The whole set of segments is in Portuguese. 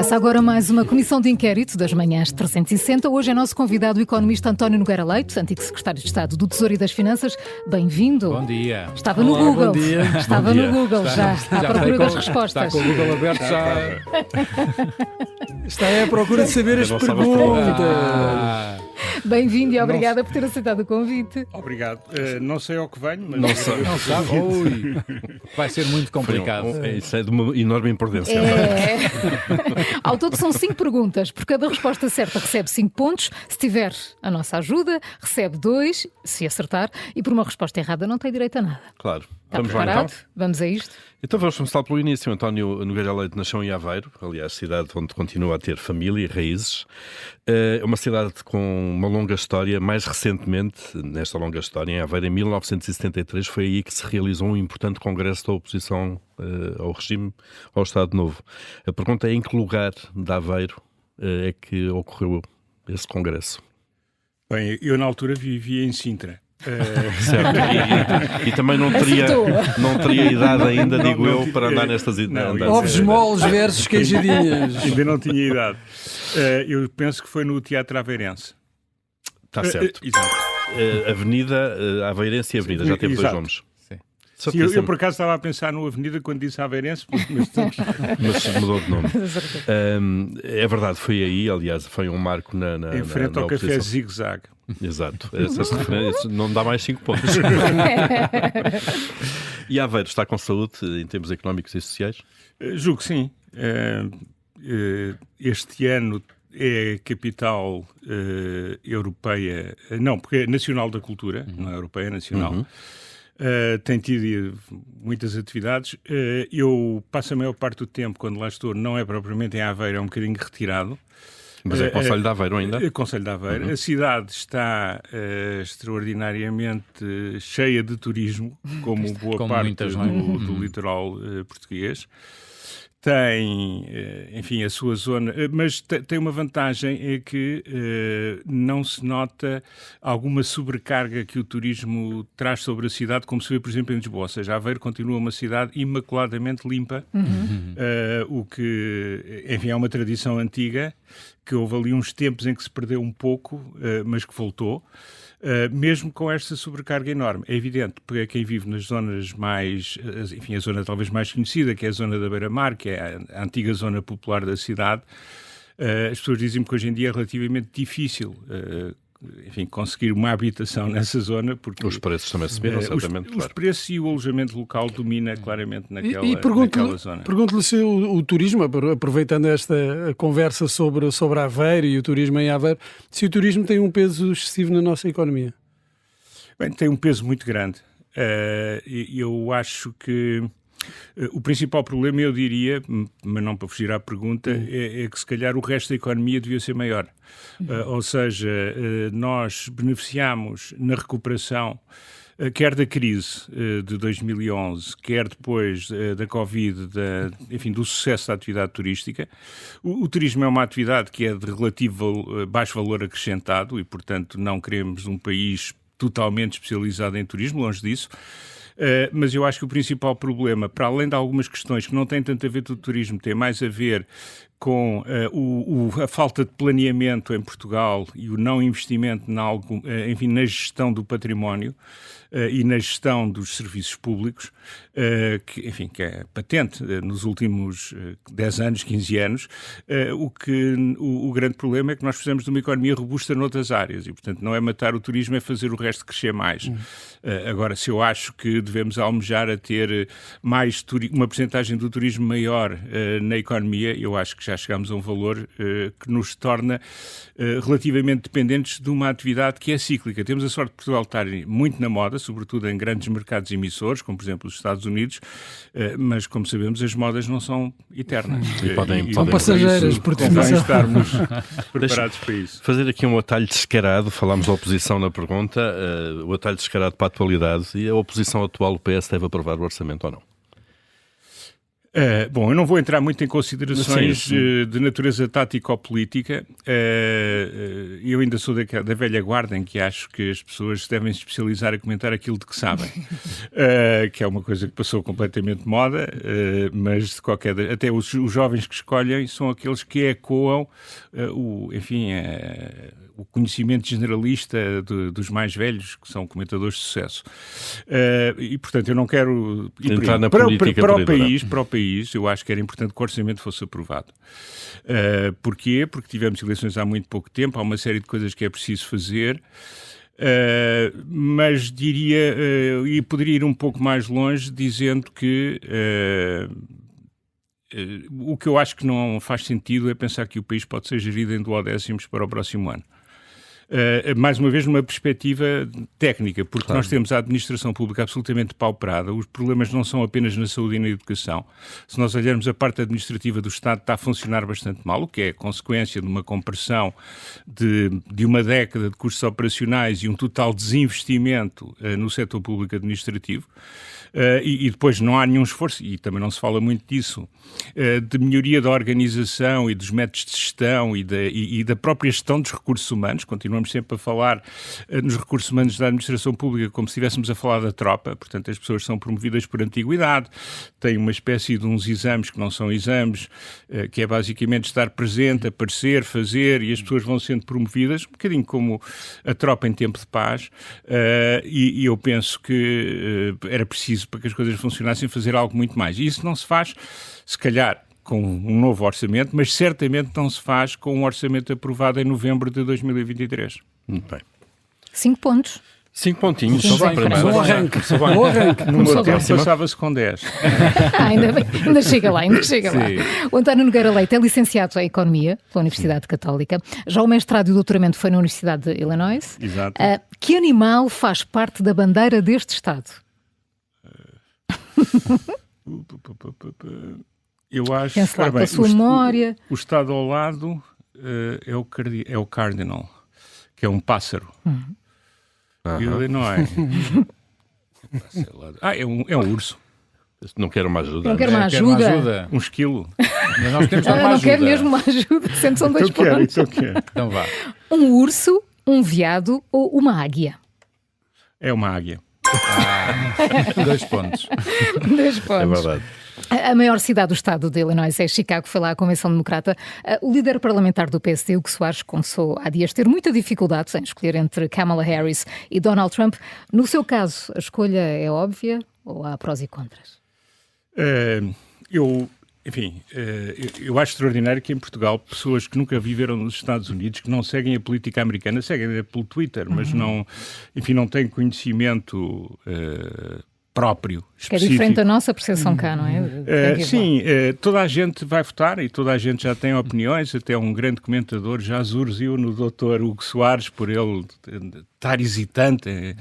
Começa agora mais uma comissão de inquérito das manhãs 360. Hoje é nosso convidado o economista António Nogueira Leite, antigo secretário de Estado do Tesouro e das Finanças. Bem-vindo. Bom dia. Estava no Google. Bom dia. Estava no Google já à procura das respostas. Está com o Google aberto já. Está à procura de saber as perguntas. Bem-vindo e obrigada por ter aceitado o convite. Obrigado. Não sei ao que venho, mas... Não sabe? Ui. Vai ser muito complicado. Isso é de uma enorme importância. Ao todo são 5 perguntas. Por cada resposta certa recebe 5 pontos. Se tiver a nossa ajuda, recebe 2, se acertar. E por uma resposta errada não tem direito a nada. Claro. Está Vamos lá preparado? então? Vamos a isto? Então vamos começar pelo início. António Nogueira Leite nasceu em Aveiro, aliás, cidade onde continua a ter família e raízes. É uma cidade com uma longa história. Mais recentemente, nesta longa história, em Aveiro, em 1973, foi aí que se realizou um importante congresso da oposição ao regime, ao Estado Novo. A pergunta é em que lugar de Aveiro é que ocorreu esse congresso? Bem, eu na altura vivia em Sintra. Certo. E também não teria idade ainda, digo eu, para andar nestas idades. Ovos moles versus queijadinhas. Ainda não tinha idade. Eu penso que foi no Teatro Aveirense. Está certo. Exato. Avenida Aveirense e Avenida, já teve dois nomes. Sim, eu por acaso estava a pensar no Avenida quando disse Aveirense, mas mudou de nome. É verdade, foi aí, aliás, foi um marco em frente ao Café Zig Zag. Exato, essas referências não dá mais 5 pontos. E Aveiro está com saúde em termos económicos e sociais? Julgo que sim. Este ano é a capital europeia, não, porque é nacional da cultura, não é europeia, é nacional. Tem tido muitas atividades. Eu passo a maior parte do tempo, quando lá estou, não é propriamente em Aveiro, é um bocadinho retirado. Mas é Conselho de Aveiro ainda? Conselho de Aveiro. A cidade está extraordinariamente cheia de turismo, como boa parte do litoral português. Tem, enfim, a sua zona, mas tem uma vantagem, é que não se nota alguma sobrecarga que o turismo traz sobre a cidade, como se vê, por exemplo, em Lisboa. Ou seja, Aveiro continua uma cidade imaculadamente limpa, o que, enfim, é uma tradição antiga, que houve ali uns tempos em que se perdeu um pouco, mas que voltou. Mesmo com esta sobrecarga enorme. É evidente, para quem vive nas zonas mais, enfim, a zona talvez mais conhecida, que é a zona da Beira-Mar, que é a antiga zona popular da cidade, as pessoas dizem que hoje em dia é relativamente difícil, enfim, conseguir uma habitação nessa zona, porque os preços também subiram, certamente. Os preços e o alojamento local domina claramente naquela zona. Pergunto-lhe se o turismo, aproveitando esta conversa sobre Aveiro e o turismo em Aveiro, se o turismo tem um peso excessivo na nossa economia. Bem, tem um peso muito grande. Eu acho que o principal problema, eu diria, mas não para fugir à pergunta, é que se calhar o resto da economia devia ser maior. Ou seja, nós beneficiamos na recuperação, quer da crise de 2011, quer depois da Covid, enfim, do sucesso da atividade turística. O turismo é uma atividade que é de relativo baixo valor acrescentado e, portanto, não queremos um país totalmente especializado em turismo, longe disso. Mas eu acho que o principal problema, para além de algumas questões que não têm tanto a ver com o turismo, tem mais a ver com a falta de planeamento em Portugal e o não investimento enfim, na gestão do património e na gestão dos serviços públicos, que é patente nos últimos 10 anos, 15 anos. O grande problema é que nós precisamos de uma economia robusta noutras áreas e, portanto, não é matar o turismo, é fazer o resto crescer mais. Agora, se eu acho que devemos almejar a ter uma percentagem do turismo maior na economia, eu acho que já chegamos a um valor que nos torna relativamente dependentes de uma atividade que é cíclica. Temos a sorte de Portugal estar muito na moda, sobretudo em grandes mercados emissores, como por exemplo os Estados Unidos, mas como sabemos as modas não são eternas. São passageiras, por definição. Estarmos preparados para isso. Fazer aqui um atalho descarado, falámos da oposição na pergunta, o atalho descarado para a atualidade, e a oposição atual, o PS, deve aprovar o orçamento ou não? Bom, eu não vou entrar muito em considerações Sim. de natureza tática ou política. Eu ainda sou da velha guarda em que acho que as pessoas devem se especializar a comentar aquilo de que sabem, que é uma coisa que passou completamente de moda, mas de até os jovens que escolhem são aqueles que ecoam o conhecimento generalista dos mais velhos, que são comentadores de sucesso. E, portanto, eu não quero ir entrar na para política o país, eu acho que era importante que o orçamento fosse aprovado. Porquê? Porque tivemos eleições há muito pouco tempo, há uma série de coisas que é preciso fazer, mas diria, e poderia ir um pouco mais longe, dizendo que o que eu acho que não faz sentido é pensar que o país pode ser gerido em duodécimos para o próximo ano. Mais uma vez numa perspectiva técnica, porque nós temos a administração pública absolutamente pauperada, os problemas não são apenas na saúde e na educação. Se nós olharmos a parte administrativa do Estado, está a funcionar bastante mal, o que é consequência de uma compressão de uma década de custos operacionais e um total desinvestimento no setor público administrativo. E depois não há nenhum esforço, e também não se fala muito disso, de melhoria da organização e dos métodos de gestão e da própria gestão dos recursos humanos. Continuamos sempre a falar nos recursos humanos da administração pública como se estivéssemos a falar da tropa, portanto as pessoas são promovidas por antiguidade, têm uma espécie de uns exames que não são exames, que é basicamente estar presente, aparecer, fazer, e as pessoas vão sendo promovidas, um bocadinho como a tropa em tempo de paz, e eu penso que era preciso, para que as coisas funcionassem, fazer algo muito mais. E isso não se faz, se calhar, com um novo orçamento, mas certamente não se faz com um orçamento aprovado em novembro de 2023. Muito bem. 5 pontos. 5 pontinhos. Sim, Só sim, bem, Bom arranque. Bom arranque. No meu tempo passava-se com 10. Ainda bem, ainda chega lá. Sim. O António Nogueira Leite é licenciado em Economia pela Universidade Católica. Já o mestrado e o doutoramento foi na Universidade de Illinois. Exato. Que animal faz parte da bandeira deste Estado? Eu acho Pense lá ora com bem, a sua memória. o estado ao lado é o cardinal, que é um pássaro. Illinois. É um urso. Não quero uma ajuda. Não quero uma Quero uma ajuda. ajuda. Um esquilo. Mas nós temos uma Não ajuda. quero mesmo uma ajuda, sempre são 2 pontos. Então quero. Então vá. Um urso, um veado ou uma águia? É uma águia. 2 pontos. 2 pontos. É verdade. A maior cidade do estado de Illinois é Chicago, foi lá a Convenção Democrata. O líder parlamentar do PSD, Hugo Soares, começou há dias a ter muita dificuldade em escolher entre Kamala Harris e Donald Trump. No seu caso, a escolha é óbvia ou há prós e contras? Eu acho extraordinário que em Portugal pessoas que nunca viveram nos Estados Unidos, que não seguem a política americana, seguem pelo Twitter, mas não têm conhecimento próprio, específico. Que é diferente da nossa percepção cá, não é? Sim, toda a gente vai votar e toda a gente já tem opiniões, até um grande comentador já surgiu no Dr. Hugo Soares por ele estar hesitante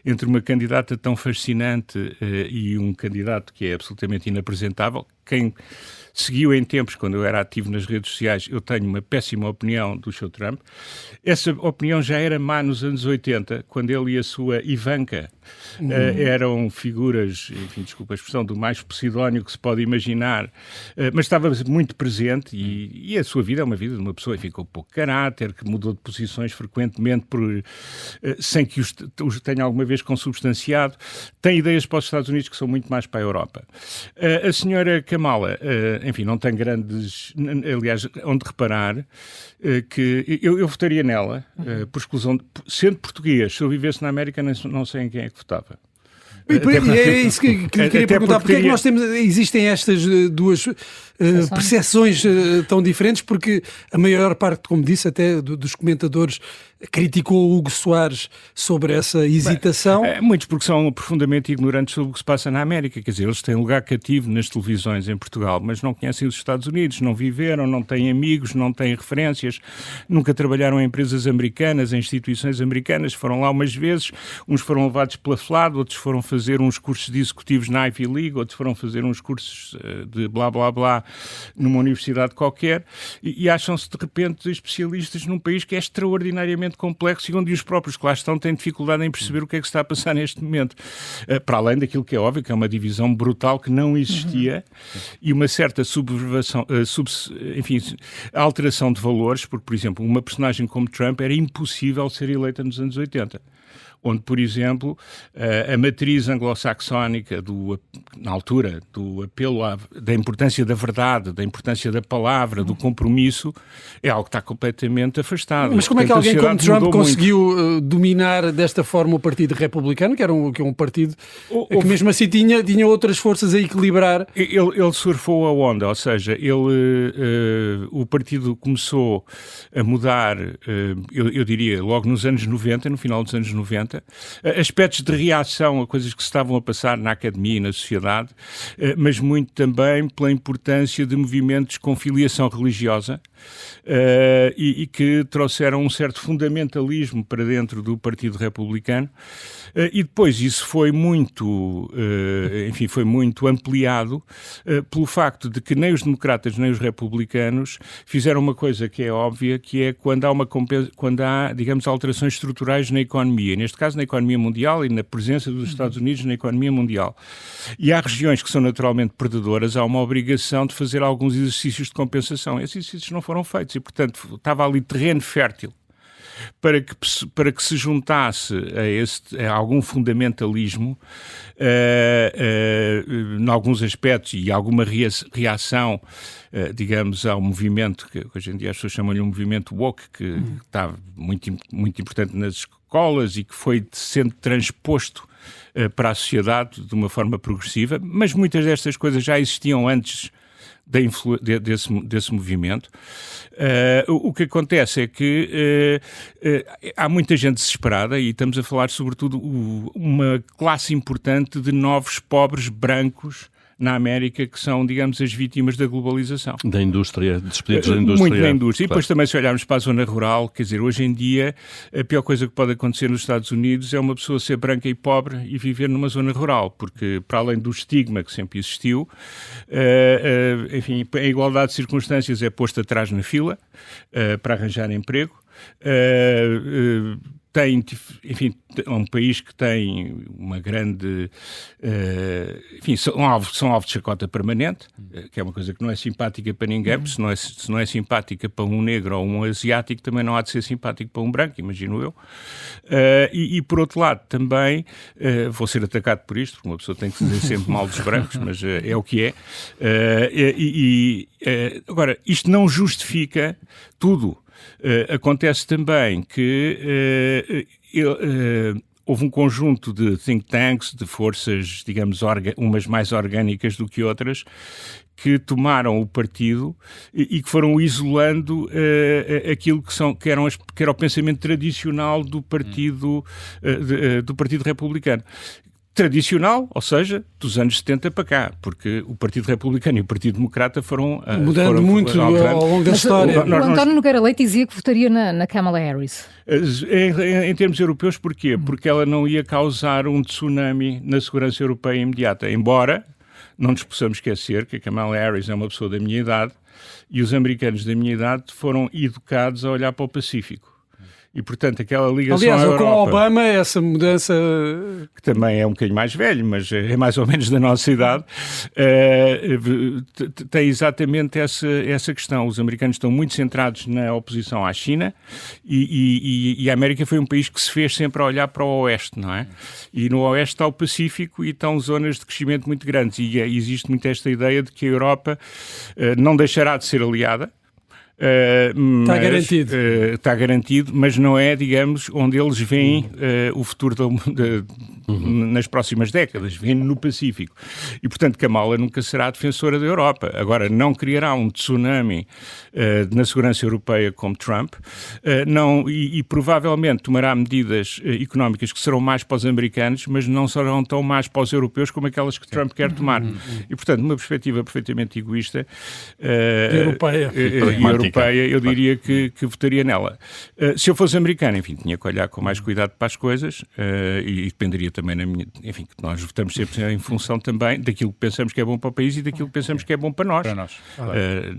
entre uma candidata tão fascinante e um candidato que é absolutamente inapresentável. Quem seguiu em tempos, quando eu era ativo nas redes sociais, eu tenho uma péssima opinião do Sr. Trump. Essa opinião já era má nos anos 80, quando ele e a sua Ivanka eram figuras, enfim, desculpa a expressão, do mais posidónio que se pode imaginar, mas estava muito presente e a sua vida é uma vida de uma pessoa, enfim, com pouco caráter, que mudou de posições frequentemente sem que os tenha alguma vez consubstanciado. Tem ideias para os Estados Unidos que são muito mais para a Europa. A senhora Kamala, enfim, não tem grandes... Aliás, onde reparar que eu votaria nela, por exclusão... Sendo português, se eu vivesse na América, não sei em quem é que votava. É isso que lhe queria perguntar. Porque é que existem estas duas percepções tão diferentes? Porque a maior parte, como disse, até dos comentadores criticou o Hugo Soares sobre essa hesitação. Muitos porque são profundamente ignorantes sobre o que se passa na América. Quer dizer, eles têm lugar cativo nas televisões em Portugal, mas não conhecem os Estados Unidos, não viveram, não têm amigos, não têm referências, nunca trabalharam em empresas americanas, em instituições americanas, foram lá umas vezes, uns foram levados pela FLAD, outros foram fazer fazer uns cursos de executivos na Ivy League, outros foram fazer uns cursos de blá blá blá numa universidade qualquer e acham-se de repente especialistas num país que é extraordinariamente complexo e onde os próprios que lá estão têm dificuldade em perceber o que é que se está a passar neste momento. Para além daquilo que é óbvio, que é uma divisão brutal que não existia e uma certa subversão, a alteração de valores, porque, por exemplo, uma personagem como Trump era impossível ser eleita nos anos 80. Onde, por exemplo, a matriz anglo-saxónica, na altura, do apelo da importância da verdade, da importância da palavra, do compromisso, é algo que está completamente afastado. Mas como é que alguém como Trump conseguiu dominar desta forma o Partido Republicano, que é um partido que mesmo assim tinha outras forças a equilibrar? Ele surfou a onda, ou seja, o partido começou a mudar, eu diria, logo nos anos 90, no final dos anos 90, aspectos de reação a coisas que se estavam a passar na academia e na sociedade, mas muito também pela importância de movimentos com filiação religiosa e que trouxeram um certo fundamentalismo para dentro do Partido Republicano e depois isso foi muito, foi muito ampliado pelo facto de que nem os democratas nem os republicanos fizeram uma coisa que é óbvia, que é quando há, digamos, alterações estruturais na economia, neste caso na economia mundial e na presença dos Estados Unidos na economia mundial. E há regiões que são naturalmente perdedoras, há uma obrigação de fazer alguns exercícios de compensação. Esses exercícios não foram feitos e, portanto, estava ali terreno fértil para que se juntasse a algum fundamentalismo em alguns aspectos e alguma reação, digamos, ao movimento que hoje em dia as pessoas chamam-lhe um movimento woke, que está muito, muito importante nas escolas e que foi sendo transposto para a sociedade de uma forma progressiva, mas muitas destas coisas já existiam antes desse movimento. O que acontece é que há muita gente desesperada e estamos a falar sobretudo uma classe importante de novos pobres brancos na América que são, digamos, as vítimas da globalização. Da indústria, despedidos da indústria. Muito da indústria. Claro. E depois também se olharmos para a zona rural, quer dizer, hoje em dia a pior coisa que pode acontecer nos Estados Unidos é uma pessoa ser branca e pobre e viver numa zona rural, porque para além do estigma que sempre existiu, a igualdade de circunstâncias é posta atrás na fila para arranjar emprego. É um país que tem uma grande... são alvo de chacota permanente, que é uma coisa que não é simpática para ninguém, porque se não é simpática para um negro ou um asiático, também não há de ser simpático para um branco, imagino eu. E por outro lado, também, vou ser atacado por isto, porque uma pessoa tem que dizer sempre mal dos brancos, mas é o que é. Agora, isto não justifica tudo. Acontece também que houve um conjunto de think tanks, de forças, digamos, umas mais orgânicas do que outras, que tomaram o partido e que foram isolando aquilo que era o pensamento tradicional do Partido Republicano. Tradicional, ou seja, dos anos 70 para cá, porque o Partido Republicano e o Partido Democrata foram mudando muito ao longo da história. O António Nogueira Leite dizia que votaria na Kamala Harris. Em termos europeus, porquê? Porque ela não ia causar um tsunami na segurança europeia imediata, embora não nos possamos esquecer que a Kamala Harris é uma pessoa da minha idade e os americanos da minha idade foram educados a olhar para o Pacífico. E, portanto, aquela ligação à Europa... com Obama, essa mudança... Que também é um bocadinho mais velho, mas é mais ou menos da nossa idade, tem exatamente essa questão. Os americanos estão muito centrados na oposição à China e a América foi um país que se fez sempre a olhar para o Oeste, não é? E no Oeste está o Pacífico e estão zonas de crescimento muito grandes. E existe muito esta ideia de que a Europa não deixará de ser aliada. Está garantido, mas não é, digamos, onde eles veem o futuro nas próximas décadas, veem no Pacífico. E, portanto, Kamala nunca será defensora da Europa. Agora, não criará um tsunami na segurança europeia como Trump, e provavelmente tomará medidas económicas que serão mais para os americanos, mas não serão tão mais para os europeus como aquelas que Trump quer tomar. E, portanto, numa perspectiva perfeitamente egoísta europeia. Europeia, eu diria que votaria nela. Se eu fosse americano, enfim, tinha que olhar com mais cuidado para as coisas e dependeria também enfim, que nós votamos sempre em função também daquilo que pensamos que é bom para o país e daquilo que pensamos que é bom para nós.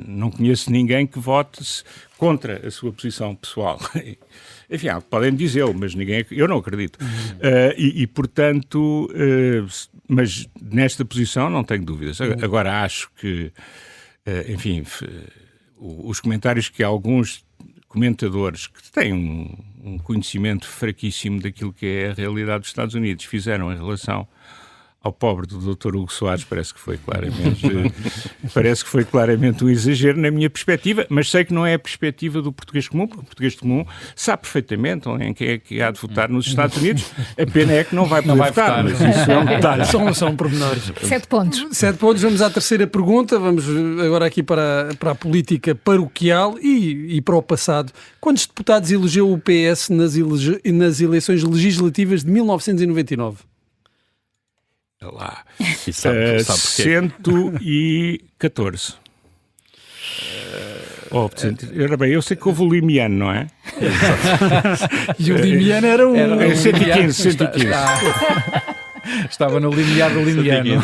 Não conheço ninguém que vote contra a sua posição pessoal. Enfim, podem dizê-lo, mas eu não acredito. Portanto, mas nesta posição não tenho dúvidas. Agora acho que, enfim, os comentários que alguns comentadores que têm um conhecimento fraquíssimo daquilo que é a realidade dos Estados Unidos fizeram em relação ao pobre do Dr. Hugo Soares, parece que foi claramente um exagero na minha perspectiva, mas sei que não é a perspectiva do português comum, porque o português comum sabe perfeitamente em quem é que há de votar nos Estados Unidos. A pena é que não vai poder votar, mas isso é um detalhe. São pormenores. 7 pontos. 7 pontos. Vamos à terceira pergunta. Vamos agora aqui para a política paroquial e para o passado. Quantos deputados elegeu o PS nas eleições legislativas de 1999? Lá. Sabe 114. Eu sei que houve o Limiano, não é? E o Limiano era um... 115. Estava no limiar do limiano.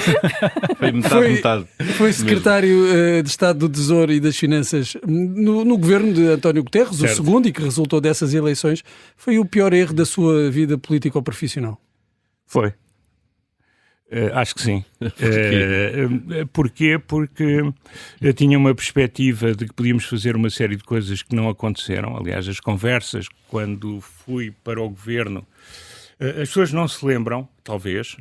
Foi metade. Foi secretário de Estado do Tesouro e das Finanças no governo de António Guterres, certo. O segundo, e que resultou dessas eleições. Foi o pior erro da sua vida político-profissional? Foi. Acho que sim. Porquê? Porque eu tinha uma perspectiva de que podíamos fazer uma série de coisas que não aconteceram. Aliás, as conversas, quando fui para o governo, as pessoas não se lembram, talvez.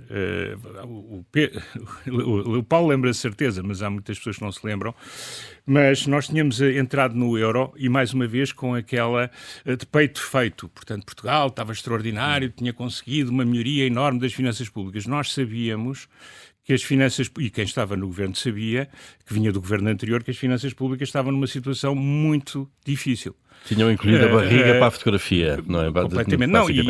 O Paulo lembra de certeza, mas há muitas pessoas que não se lembram. Mas nós tínhamos entrado no euro e, mais uma vez, com aquela de peito feito. Portanto, Portugal estava extraordinário, tinha conseguido uma melhoria enorme das finanças públicas. Nós sabíamos que as finanças, e quem estava no governo sabia, que vinha do governo anterior, que as finanças públicas estavam numa situação muito difícil. Tinham incluído a barriga para a fotografia, não é? Completamente. Não, e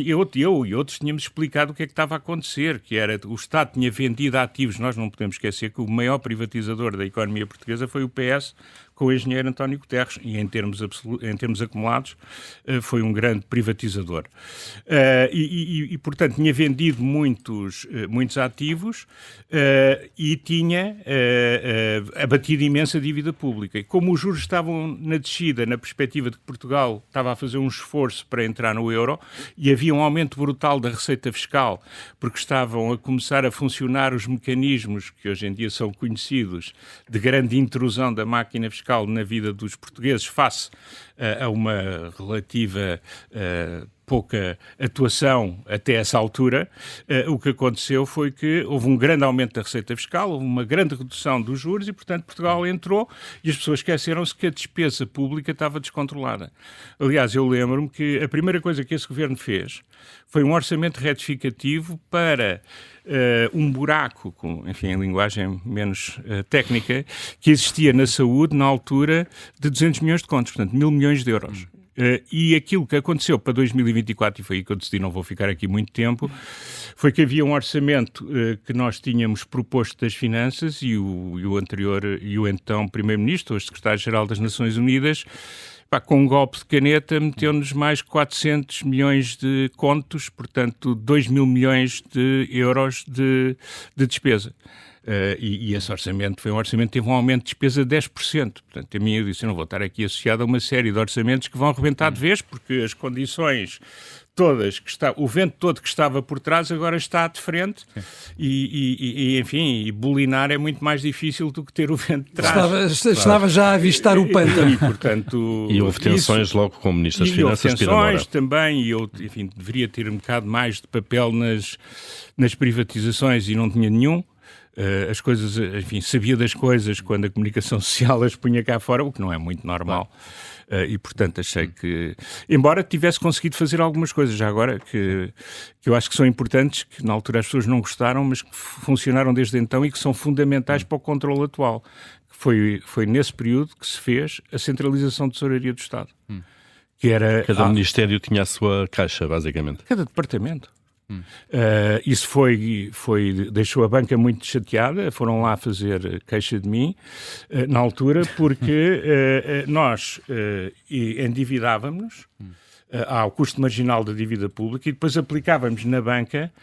eu e outros tínhamos explicado o que é que estava a acontecer, que era o Estado tinha vendido ativos. Nós não podemos esquecer que o maior privatizador da economia portuguesa foi o PS, com o engenheiro António Guterres, e em termos acumulados foi um grande privatizador. Portanto, tinha vendido muitos ativos e tinha abatido imensa dívida pública. E como os juros estavam na descida, na perspectiva de que Portugal estava a fazer um esforço para entrar no euro, e havia um aumento brutal da receita fiscal, porque estavam a começar a funcionar os mecanismos que hoje em dia são conhecidos de grande intrusão da máquina fiscal na vida dos portugueses face a uma relativa pouca atuação até essa altura, o que aconteceu foi que houve um grande aumento da receita fiscal, houve uma grande redução dos juros e, portanto, Portugal entrou e as pessoas esqueceram-se que a despesa pública estava descontrolada. Aliás, eu lembro-me que a primeira coisa que esse governo fez foi um orçamento retificativo para um buraco, enfim, em linguagem menos técnica, que existia na saúde na altura de 200 milhões de contos, portanto, 1.000 milhões de euros. E aquilo que aconteceu para 2024, e foi aí que eu decidi, não vou ficar aqui muito tempo, foi que havia um orçamento que nós tínhamos proposto das Finanças e o então Primeiro-Ministro, hoje Secretário-Geral das Nações Unidas, com um golpe de caneta, meteu-nos mais 400 milhões de contos, portanto 2.000 milhões de euros de despesa. E esse orçamento foi um orçamento que teve um aumento de despesa de 10%. Portanto, a mim eu disse, eu não vou estar aqui associado a uma série de orçamentos que vão arrebentar de vez, porque as condições todas, o vento todo que estava por trás agora está de frente enfim, bulinar é muito mais difícil do que ter o vento de trás. Estava já a avistar o pântano. Portanto, e houve tensões logo com o Ministro das Finanças. Houve tensões também, e eu, enfim, deveria ter um bocado mais de papel nas privatizações e não tinha nenhum. As coisas, enfim, sabia das coisas quando a comunicação social as punha cá fora, o que não é muito normal. E, portanto, achei que, embora tivesse conseguido fazer algumas coisas já agora, que eu acho que são importantes, que na altura as pessoas não gostaram, mas que funcionaram desde então e que são fundamentais para o controle atual. Foi nesse período que se fez a centralização de tesouraria do Estado. Que era, Cada ministério tinha a sua caixa, basicamente. Cada departamento. Isso deixou a banca muito chateada, foram lá fazer queixa de mim, na altura, porque nós endividávamos-nos ao custo marginal da dívida pública e depois aplicávamos na banca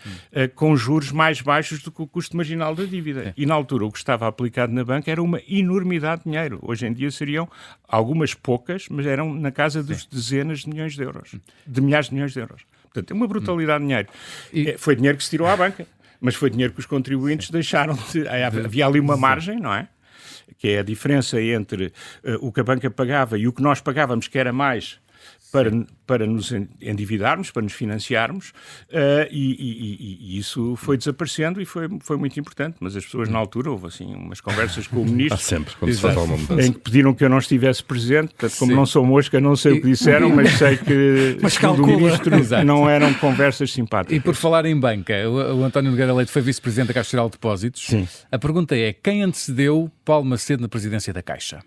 com juros mais baixos do que o custo marginal da dívida. E na altura o que estava aplicado na banca era uma enormidade de dinheiro. Hoje em dia seriam algumas poucas, mas eram na casa dos dezenas de milhões de euros, de milhares de milhões de euros. Portanto, é uma brutalidade de dinheiro. Foi dinheiro que se tirou à banca, mas foi dinheiro que os contribuintes deixaram de... Havia ali uma margem, não é? Que é a diferença entre o que a banca pagava e o que nós pagávamos, que era mais... Para nos endividarmos, para nos financiarmos, e isso foi desaparecendo e foi muito importante. Mas as pessoas na altura, houve assim umas conversas com o ministro. Há sempre, quando se faz alguma mudança. Em que pediram que eu não estivesse presente, portanto, como não sou mosca, não sei o que disseram, mas sei que do ministro não eram conversas simpáticas. E por falar em banca, o António Nogueira Leite foi vice-presidente da Caixa Geral de Depósitos. Sim. A pergunta é, quem antecedeu Paulo Macedo na presidência da Caixa?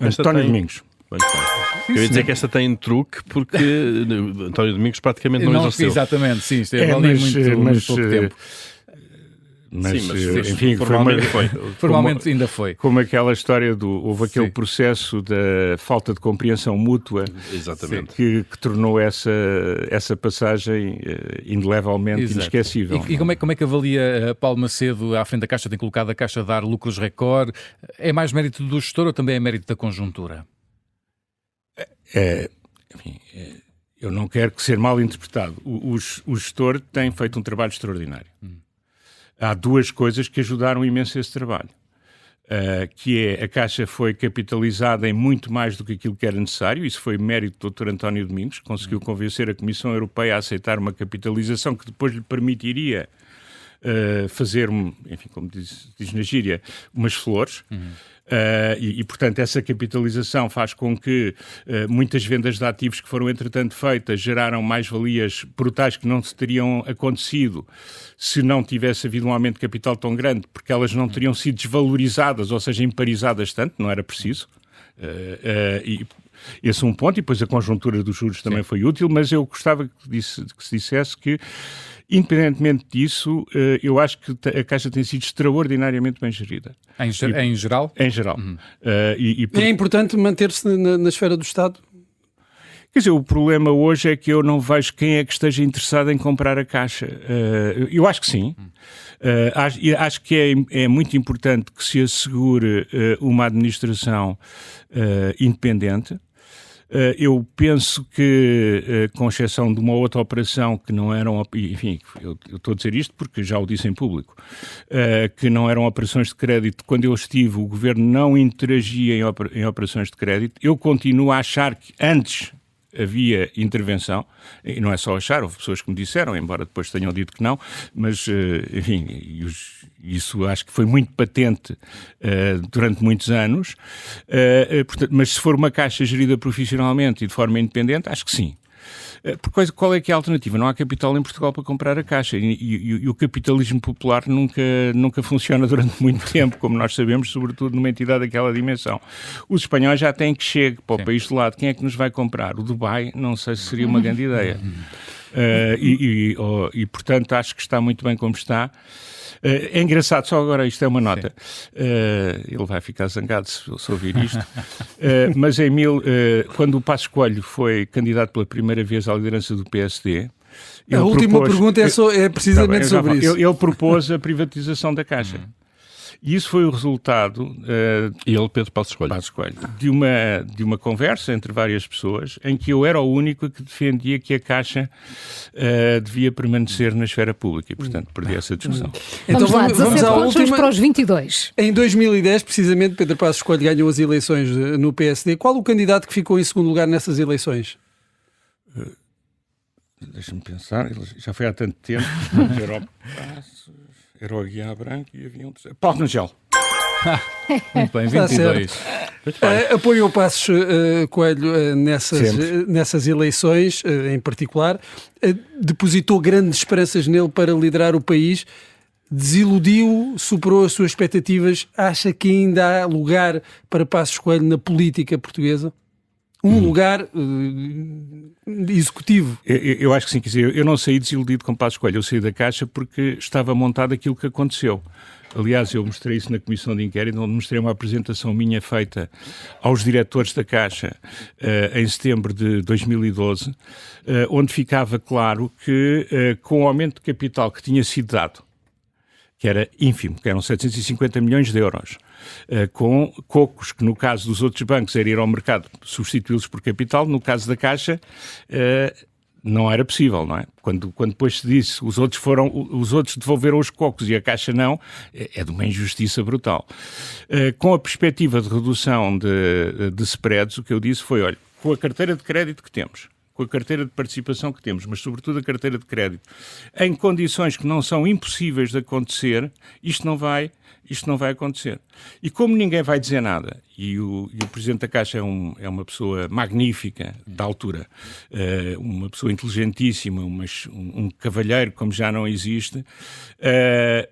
António Domingos. Muito bem. Eu ia dizer que esta tem truque porque António Domingos praticamente não exerceu. Exatamente, sim, esteve ali muito pouco tempo. Mas, mas enfim, formalmente ainda foi. Como aquela história houve aquele processo da falta de compreensão mútua. Exatamente. Que tornou essa passagem indelevelmente inesquecível. E como é que avalia Paulo Macedo à frente da Caixa? Tem colocado a Caixa a dar lucros recorde. É mais mérito do gestor ou também é mérito da conjuntura? Enfim, eu não quero que ser mal interpretado. O gestor tem feito um trabalho extraordinário. Há duas coisas que ajudaram imenso esse trabalho. Que é, a Caixa foi capitalizada em muito mais do que aquilo que era necessário. Isso foi mérito do Dr. António Domingos, que conseguiu convencer a Comissão Europeia a aceitar uma capitalização que depois lhe permitiria fazer, enfim, como diz na gíria, umas flores. E, portanto, essa capitalização faz com que muitas vendas de ativos que foram, entretanto, feitas geraram mais-valias brutais que não se teriam acontecido se não tivesse havido um aumento de capital tão grande, porque elas não teriam sido desvalorizadas, ou seja, imparizadas tanto, não era preciso. E esse é um ponto, e depois a conjuntura dos juros também foi útil, mas eu gostava que se dissesse que, independentemente disso, eu acho que a Caixa tem sido extraordinariamente bem gerida. Em geral? Em geral. É importante manter-se na esfera do Estado? Quer dizer, o problema hoje é que eu não vejo quem é que esteja interessado em comprar a Caixa. Eu acho que sim. Acho que é muito importante que se assegure uma administração independente. Eu penso que, com exceção de uma outra operação que não eram, enfim, eu estou a dizer isto porque já o disse em público, que não eram operações de crédito, quando eu estive, o Governo não interagia em operações de crédito. Eu continuo a achar que antes havia intervenção, e não é só achar, houve pessoas que me disseram, embora depois tenham dito que não, mas, enfim, isso acho que foi muito patente durante muitos anos, portanto, mas se for uma Caixa gerida profissionalmente e de forma independente, acho que sim. Porque qual é que é a alternativa? Não há capital em Portugal para comprar a Caixa e o capitalismo popular nunca funciona durante muito tempo, como nós sabemos, sobretudo numa entidade daquela dimensão. Os espanhóis já têm que chegar para o país do lado. Quem é que nos vai comprar? O Dubai, não sei se seria uma grande ideia. Portanto, acho que está muito bem como está. É engraçado, só agora isto é uma nota, ele vai ficar zangado se ouvir isto, mas quando o Passos Coelho foi candidato pela primeira vez à liderança do PSD... A última pergunta é precisamente sobre isso. Ele propôs a privatização da Caixa. E isso foi o resultado Pedro Passos Coelho, de uma conversa entre várias pessoas em que eu era o único que defendia que a Caixa devia permanecer na esfera pública e, portanto, perdi essa discussão. Então vamos à última. Para os 22. Em 2010, precisamente, Pedro Passos Coelho ganhou as eleições no PSD. Qual o candidato que ficou em segundo lugar nessas eleições? Deixa-me pensar, já foi há tanto tempo. Era o Aguiar Branco e havia um terceiro. Paulo Rangel. Muito bem, 22. Apoiou Passos Coelho nessas eleições, em particular. Depositou grandes esperanças nele para liderar o país. Desiludiu, superou as suas expectativas. Acha que ainda há lugar para Passos Coelho na política portuguesa? um lugar executivo. Eu acho que sim, quer dizer, eu não saí desiludido com Passos Coelho, eu saí da Caixa porque estava montado aquilo que aconteceu. Aliás, eu mostrei isso na Comissão de Inquérito, onde mostrei uma apresentação minha feita aos diretores da Caixa em setembro de 2012, onde ficava claro que com o aumento de capital que tinha sido dado, que era ínfimo, que eram 750 milhões de euros, com cocos, que no caso dos outros bancos era ir ao mercado substituí-los por capital, no caso da Caixa não era possível, não é? Quando depois se disse os outros devolveram os cocos e a Caixa não, é de uma injustiça brutal. Com a perspectiva de redução de spreads, o que eu disse foi, olha, com a carteira de crédito que temos, com a carteira de participação que temos, mas sobretudo a carteira de crédito, em condições que não são impossíveis de acontecer, isto não vai acontecer. E como ninguém vai dizer nada, e o Presidente da Caixa é uma pessoa magnífica, da altura, uma pessoa inteligentíssima, um cavalheiro como já não existe,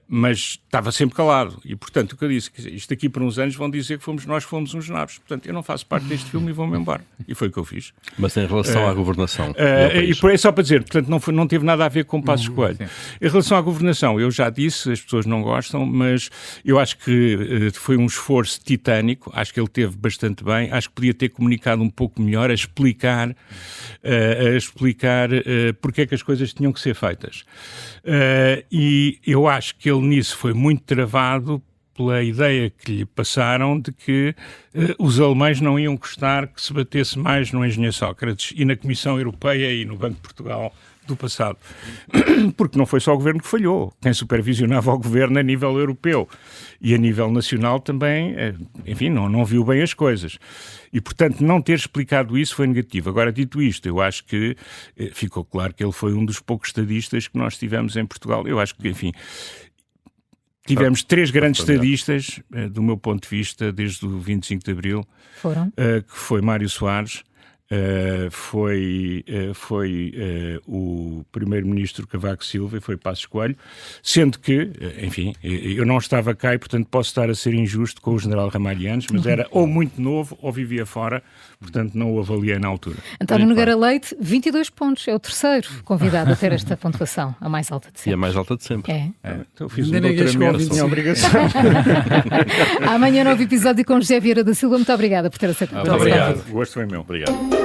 mas estava sempre calado. E, portanto, o que eu disse, isto aqui por uns anos vão dizer que nós fomos uns nabos. Portanto, eu não faço parte deste filme e vou-me embora. E foi o que eu fiz. Mas em relação à governação... e por aí só para dizer, portanto, não teve nada a ver com Passos Coelho. Em relação à governação, eu já disse, as pessoas não gostam, mas eu acho que foi um esforço titânico, acho que ele teve bastante bem, acho que podia ter comunicado um pouco melhor, a explicar porque é que as coisas tinham que ser feitas. E eu acho que ele nisso foi muito travado pela ideia que lhe passaram de que os alemães não iam gostar que se batesse mais no engenheiro Sócrates e na Comissão Europeia e no Banco de Portugal do passado. Porque não foi só o governo que falhou. Quem supervisionava o governo a nível europeu e a nível nacional também, enfim, não viu bem as coisas. E, portanto, não ter explicado isso foi negativo. Agora, dito isto, eu acho que ficou claro que ele foi um dos poucos estadistas que nós tivemos em Portugal. Eu acho que, enfim... Tivemos 3 grandes estadistas, do meu ponto de vista, desde o 25 de Abril. Foram? Que foi Mário Soares, foi o primeiro-ministro Cavaco Silva e foi Passos Coelho, sendo que, enfim, eu não estava cá e, portanto, posso estar a ser injusto com o general Ramalhianes, mas era ou muito novo ou vivia fora, portanto, não o avaliei na altura. António Nogueira Leite, 22 pontos, é o terceiro convidado a ter esta pontuação, a mais alta de sempre. E a mais alta de sempre. Então eu fiz um doutoramento, tinha obrigação. Amanhã novo episódio com José Vieira da Silva, muito obrigada por ter aceitado. Muito obrigado. O gosto foi meu. Obrigado.